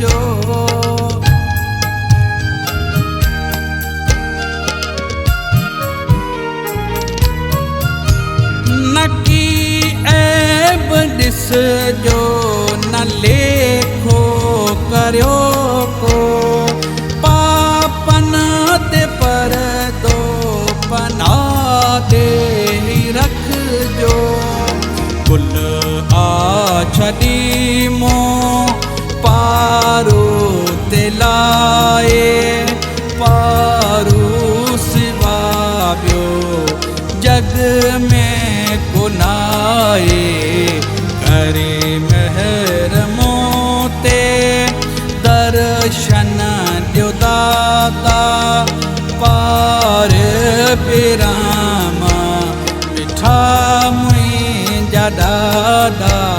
जो नकी ऐब ॾिस जो न लेखो करियो को पापन ते परदो पना दे रख जो कुल आ छॾी मूं पारो ते लाए पारू सिवा ॿियो जग में गुनाए करे महर मूं ते दर्शन ॾियो दाता पार पिरामा मिठा मुंहिंजा ॾाॾा